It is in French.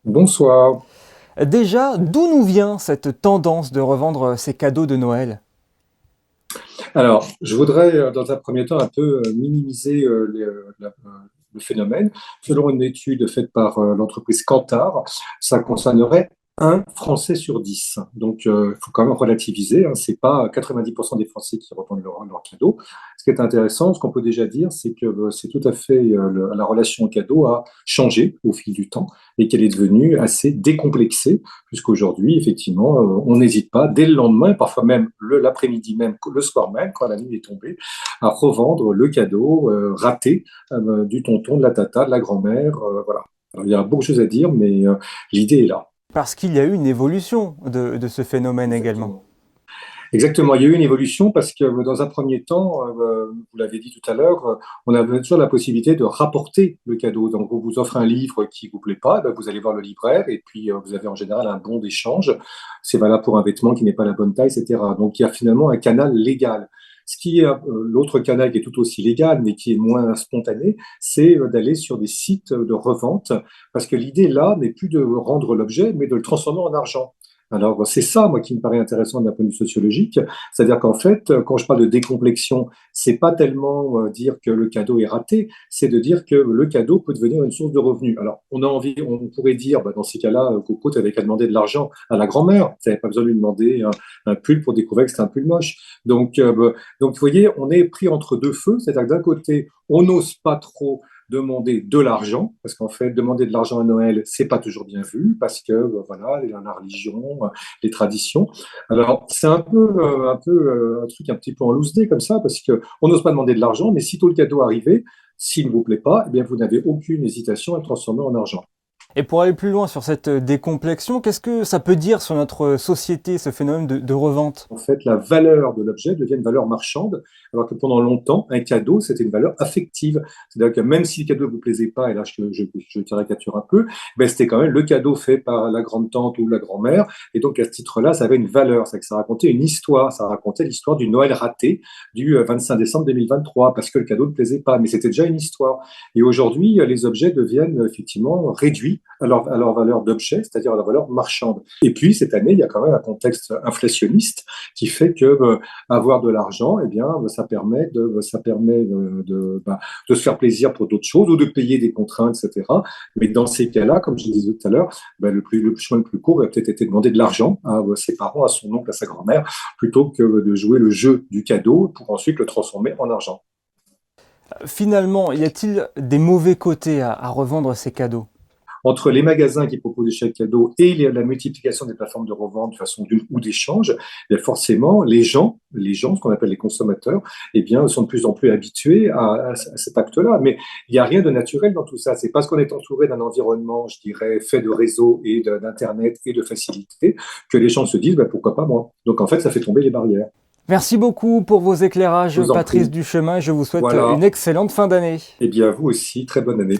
Bonsoir. Déjà, d'où nous vient cette tendance de revendre ces cadeaux de Noël? Alors, je voudrais, dans un premier temps, un peu minimiser le phénomène. Selon une étude faite par l'entreprise Kantar, ça concernerait un Français sur 10. Donc, il faut quand même relativiser, hein. C'est pas 90% des Français qui revendent leur cadeau. Ce qui est intéressant, ce qu'on peut déjà dire, c'est que c'est tout à fait la relation au cadeau a changé au fil du temps et qu'elle est devenue assez décomplexée, puisqu'aujourd'hui, effectivement, on n'hésite pas, dès le lendemain, parfois même l'après-midi même, le soir même, quand la nuit est tombée, à revendre le cadeau raté du tonton, de la tata, de la grand-mère. Voilà. Alors, il y a beaucoup de choses à dire, mais l'idée est là. Parce qu'il y a eu une évolution de ce phénomène également. Exactement. Exactement, il y a eu une évolution parce que dans un premier temps, vous l'avez dit tout à l'heure, on avait toujours la possibilité de rapporter le cadeau. Donc, on vous offre un livre qui vous plaît pas, ben, vous allez voir le libraire et puis vous avez en général un bon d'échange. C'est valable pour un vêtement qui n'est pas la bonne taille, etc. Donc, il y a finalement un canal légal. Ce qui est l'autre canal qui est tout aussi légal, mais qui est moins spontané, c'est d'aller sur des sites de revente, parce que l'idée là n'est plus de rendre l'objet, mais de le transformer en argent. Alors, c'est ça, moi, qui me paraît intéressant d'un point de vue sociologique. C'est-à-dire qu'en fait, quand je parle de décomplexion, c'est pas tellement dire que le cadeau est raté, c'est de dire que le cadeau peut devenir une source de revenus. Alors, on a envie, on pourrait dire, bah, dans ces cas-là, Coco, tu n'avais qu'à demander de l'argent à la grand-mère. Tu n'avais pas besoin de lui demander un pull pour découvrir que c'était un pull moche. Donc, vous voyez, on est pris entre deux feux. C'est-à-dire que d'un côté, on n'ose pas trop demander de l'argent, parce qu'en fait, demander de l'argent à Noël, c'est pas toujours bien vu, parce que voilà, la religion, les traditions. Alors, c'est un truc un petit peu en loose day comme ça, parce que on n'ose pas demander de l'argent, mais sitôt le cadeau arrivé, s'il ne vous plaît pas, eh bien, vous n'avez aucune hésitation à le transformer en argent. Et pour aller plus loin sur cette décomplexion, qu'est-ce que ça peut dire sur notre société, ce phénomène de revente? En fait, la valeur de l'objet devient une valeur marchande, alors que pendant longtemps, un cadeau, c'était une valeur affective. C'est-à-dire que même si le cadeau ne vous plaisait pas, et là je caricature un peu, ben, c'était quand même le cadeau fait par la grande-tante ou la grand-mère, et donc à ce titre-là, ça avait une valeur, c'est que ça racontait une histoire, ça racontait l'histoire du Noël raté du 25 décembre 2023, parce que le cadeau ne plaisait pas, mais c'était déjà une histoire. Et aujourd'hui, les objets deviennent effectivement réduits à leur valeur d'objet, c'est-à-dire à leur valeur marchande. Et puis, cette année, il y a quand même un contexte inflationniste qui fait que avoir de l'argent, eh bien, ça permet de se faire plaisir pour d'autres choses ou de payer des contraintes, etc. Mais dans ces cas-là, comme je disais tout à l'heure, le chemin le plus court aurait peut-être été de demander de l'argent à ses parents, à son oncle, à sa grand-mère, plutôt que de jouer le jeu du cadeau pour ensuite le transformer en argent. Finalement, y a-t-il des mauvais côtés à revendre ces cadeaux? Entre les magasins qui proposent des chèques cadeaux et la multiplication des plateformes de revente de façon ou d'échange, bien forcément, ce qu'on appelle les consommateurs, eh bien, sont de plus en plus habitués à cet acte-là. Mais il n'y a rien de naturel dans tout ça. C'est parce qu'on est entouré d'un environnement, je dirais, fait de réseaux et d'Internet et de facilité que les gens se disent, ben, pourquoi pas moi? Donc, en fait, ça fait tomber les barrières. Merci beaucoup pour vos Je éclairages, vous en Patrice prie. Duchemin, et je vous souhaite Voilà. une excellente fin d'année. Eh bien, vous aussi, très bonne année.